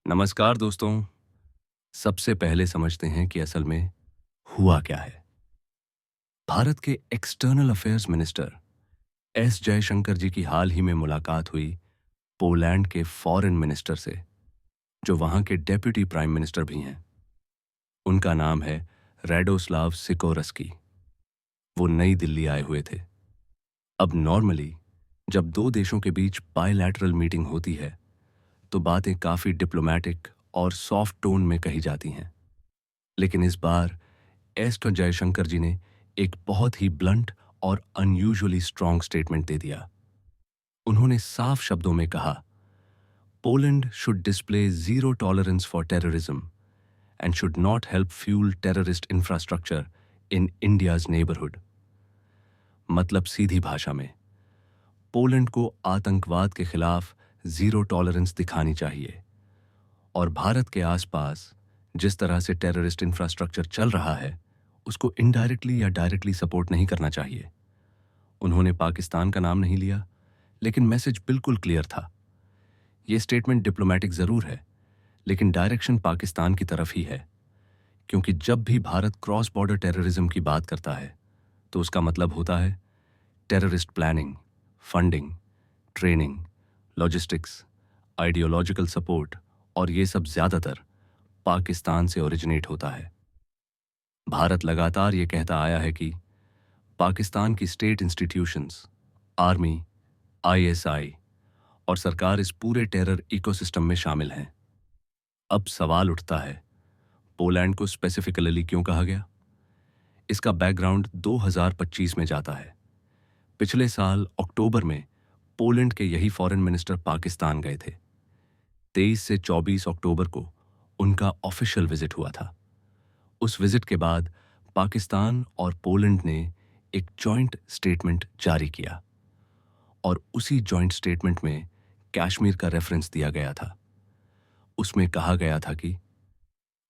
नमस्कार दोस्तों। सबसे पहले समझते हैं कि असल में हुआ क्या है। भारत के external affairs minister S Jaishankar ji की हाल ही में मुलाकात हुई पोलैंड के फॉरेन मिनिस्टर से, जो वहां के डेप्यूटी प्राइम मिनिस्टर भी हैं। उनका नाम है रैडोस्लाव सिकोरस्की। वो नई दिल्ली आए हुए थे। अब नॉर्मली जब दो देशों के बीच बायलैटरल मीटिंग होती है तो बातें काफी डिप्लोमेटिक और सॉफ्ट टोन में कही जाती हैं, लेकिन इस बार एस जयशंकर जी ने एक बहुत ही ब्लंट और अनयूजुअली स्ट्रांग स्टेटमेंट दे दिया। उन्होंने साफ शब्दों में कहा, Poland should display zero tolerance for terrorism and should not help fuel terrorist infrastructure in India's neighbourhood. मतलब सीधी भाषा में, पोलैंड को आतंकवाद के खिलाफ जीरो टॉलरेंस दिखानी चाहिए और भारत के आसपास जिस तरह से टेररिस्ट इंफ्रास्ट्रक्चर चल रहा है उसको इनडायरेक्टली या डायरेक्टली सपोर्ट नहीं करना चाहिए। उन्होंने पाकिस्तान का नाम नहीं लिया, लेकिन मैसेज बिल्कुल क्लियर था। यह स्टेटमेंट डिप्लोमेटिक जरूर है, लेकिन डायरेक्शन पाकिस्तान की तरफ ही है, क्योंकि जब भी भारत क्रॉस बॉर्डर टेररिज्म की बात करता है तो उसका मतलब होता है terrorist planning, funding, training, logistics, ideological support, और ये सब ज्यादातर पाकिस्तान से ओरिजिनेट होता है। भारत लगातार ये कहता आया है कि पाकिस्तान की स्टेट इंस्टीट्यूशंस, आर्मी, आईएसआई और सरकार इस पूरे टेरर इकोसिस्टम में शामिल हैं। अब सवाल उठता है, पोलैंड को स्पेसिफिकली क्यों कहा गया? इसका बैकग्राउंड 2025 में जाता है। पिछले साल अक्टूबर में पोलैंड के यही फॉरेन मिनिस्टर पाकिस्तान गए थे। 23 से 24 अक्टूबर को उनका ऑफिशियल विजिट हुआ था। उस विजिट के बाद पाकिस्तान और पोलैंड ने एक जॉइंट स्टेटमेंट जारी किया और उसी जॉइंट स्टेटमेंट में कश्मीर का रेफरेंस दिया गया था। उसमें कहा गया था कि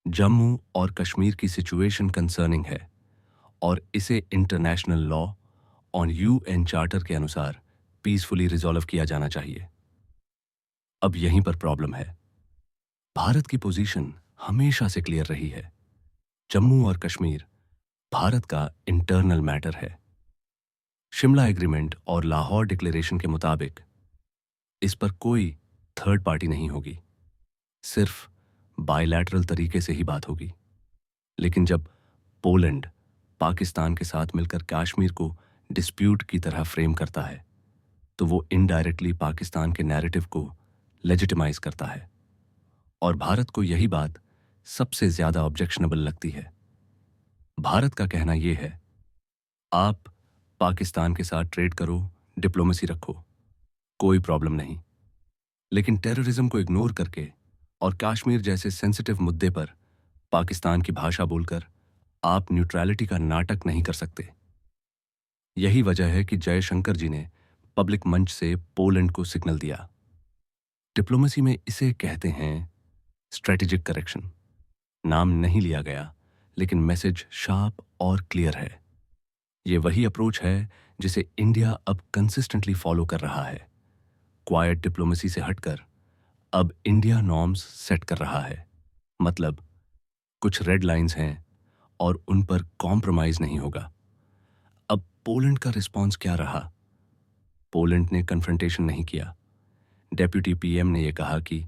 जम्मू और कश्मीर की सिचुएशन कंसर्निंग है और इसे international law on UN charter के अनुसार पीसफुली रिजॉल्व किया जाना चाहिए। अब यहीं पर प्रॉब्लम है। भारत की पोजीशन हमेशा से क्लियर रही है। जम्मू और कश्मीर भारत का इंटरनल मैटर है। शिमला एग्रीमेंट और लाहौर डिक्लेरेशन के मुताबिक इस पर कोई थर्ड पार्टी नहीं होगी, सिर्फ बायलैटरल तरीके से ही बात होगी। लेकिन जब पोलैंड पाकिस्तान के साथ मिलकर कश्मीर को डिस्प्यूट की तरह फ्रेम करता है तो वो इनडायरेक्टली पाकिस्तान के नैरेटिव को लेजिटिमाइज करता है, और भारत को यही बात सबसे ज्यादा ऑब्जेक्शनेबल लगती है। भारत का कहना यह है, आप पाकिस्तान के साथ ट्रेड करो, डिप्लोमेसी रखो, कोई प्रॉब्लम नहीं, लेकिन टेररिज्म को इग्नोर करके और कश्मीर जैसे सेंसिटिव मुद्दे पर पाकिस्तान की भाषा बोलकर आप न्यूट्रलिटी का नाटक नहीं कर सकते। यही वजह है कि जयशंकर जी ने पब्लिक मंच से पोलैंड को सिग्नल दिया। डिप्लोमेसी में इसे कहते हैं स्ट्रेटेजिक करेक्शन। नाम नहीं लिया गया, लेकिन मैसेज शार्प और क्लियर है। ये वही अप्रोच है जिसे इंडिया अब कंसिस्टेंटली फॉलो कर रहा है। क्वाइट डिप्लोमेसी से हटकर अब इंडिया नॉर्म्स सेट कर रहा है। मतलब कुछ रेड लाइंस हैं और उन पर कॉम्प्रोमाइज नहीं होगा। अब पोलैंड का रिस्पॉन्स क्या रहा? पोलैंड ने कन्फ्रंटेशन नहीं किया। डेप्यूटी पीएम ने यह कहा कि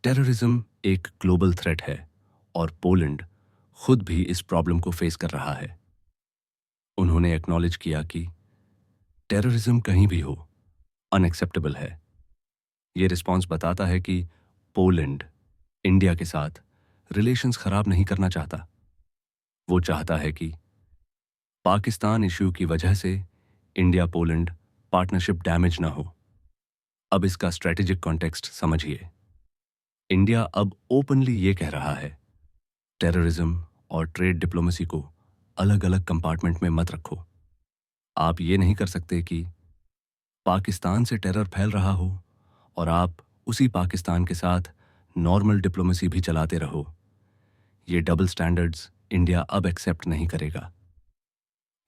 टेररिज्म एक ग्लोबल थ्रेट है और पोलैंड खुद भी इस प्रॉब्लम को फेस कर रहा है। उन्होंने एक्नॉलेज किया कि टेररिज्म कहीं भी हो, अनएक्सेप्टेबल है। यह रिस्पॉन्स बताता है कि पोलैंड इंडिया के साथ रिलेशंस खराब नहीं करना चाहता। वो चाहता है कि पाकिस्तान इश्यू की वजह से इंडिया पोलैंड पार्टनरशिप डैमेज ना हो। अब इसका स्ट्रेटेजिक कॉन्टेक्स्ट समझिए। इंडिया अब ओपनली ये कह रहा है, टेररिज्म और ट्रेड डिप्लोमेसी को अलग अलग कंपार्टमेंट में मत रखो। आप ये नहीं कर सकते कि पाकिस्तान से टेरर फैल रहा हो और आप उसी पाकिस्तान के साथ नॉर्मल डिप्लोमेसी भी चलाते रहो। ये डबल स्टैंडर्ड्स इंडिया अब एक्सेप्ट नहीं करेगा।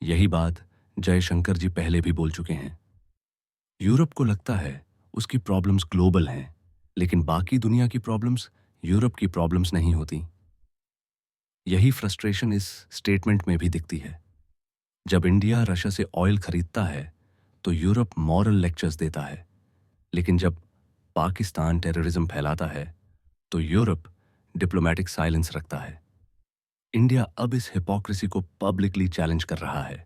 यही बात जयशंकर जी पहले भी बोल चुके हैं। यूरोप को लगता है उसकी प्रॉब्लम्स ग्लोबल हैं, लेकिन बाकी दुनिया की प्रॉब्लम्स यूरोप की प्रॉब्लम्स नहीं होती। यही फ्रस्ट्रेशन इस स्टेटमेंट में भी दिखती है। जब इंडिया रशिया से ऑयल खरीदता है तो यूरोप मॉरल लेक्चर्स देता है, लेकिन जब पाकिस्तान टेररिज्म फैलाता है तो यूरोप डिप्लोमेटिक साइलेंस रखता है। इंडिया अब इस हिपोक्रेसी को पब्लिकली चैलेंज कर रहा है।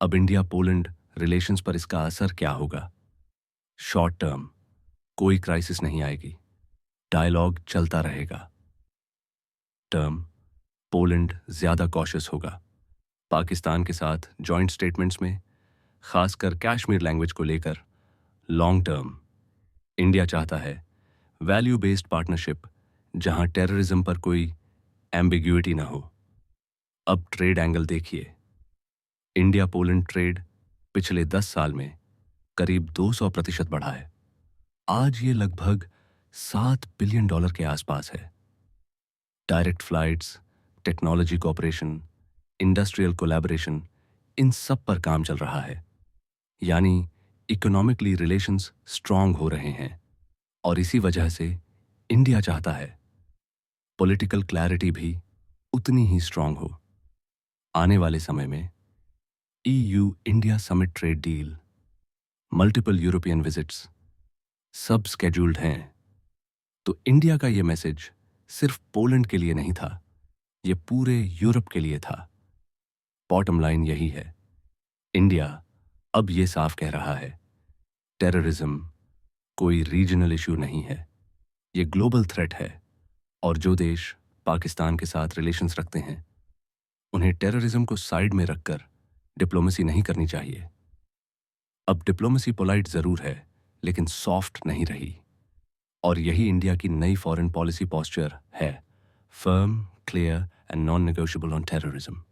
अब इंडिया पोलैंड रिलेशंस पर इसका असर क्या होगा? शॉर्ट टर्म कोई क्राइसिस नहीं आएगी, डायलॉग चलता रहेगा। टर्म पोलैंड ज्यादा कॉशियस होगा। पाकिस्तान के साथ जॉइंट स्टेटमेंट्स में, खासकर कश्मीर लैंग्वेज को लेकर। लॉन्ग टर्म इंडिया चाहता है वैल्यू बेस्ड पार्टनरशिप, जहां टेररिज्म पर कोई एम्बिग्यूइटी ना हो। अब ट्रेड एंगल देखिए। इंडिया पोलैंड ट्रेड पिछले 10 साल में करीब 200% बढ़ा है। आज ये लगभग $7 बिलियन के आसपास है। Direct flights, technology cooperation, industrial collaboration, इन सब पर काम चल रहा है। यानी इकोनॉमिकली रिलेशंस स्ट्रांग हो रहे हैं। और इसी वजह से इंडिया चाहता है पॉलिटिकल क्लैरिटी भी उतनी ही स्ट्रांग हो। आने वाले समय में EU India summit trade deal, multiple European visits सब स्केड्यूल्ड हैं। तो इंडिया का ये मैसेज सिर्फ पोलैंड के लिए नहीं था, ये पूरे यूरोप के लिए था। बॉटम लाइन यही है, इंडिया अब ये साफ कह रहा है, टेररिज्म कोई रीजनल इशू नहीं है, ये ग्लोबल थ्रेट है। और जो देश पाकिस्तान के साथ रिलेशंस रखते हैं, उन्हें टेररिज्म को साइड में रखकर डिप्लोमेसी नहीं करनी चाहिए। अब डिप्लोमेसी पोलाइट जरूर है, लेकिन सॉफ्ट नहीं रही। और यही इंडिया की नई फॉरेन पॉलिसी पोस्चर है, firm, clear and non negotiable on terrorism.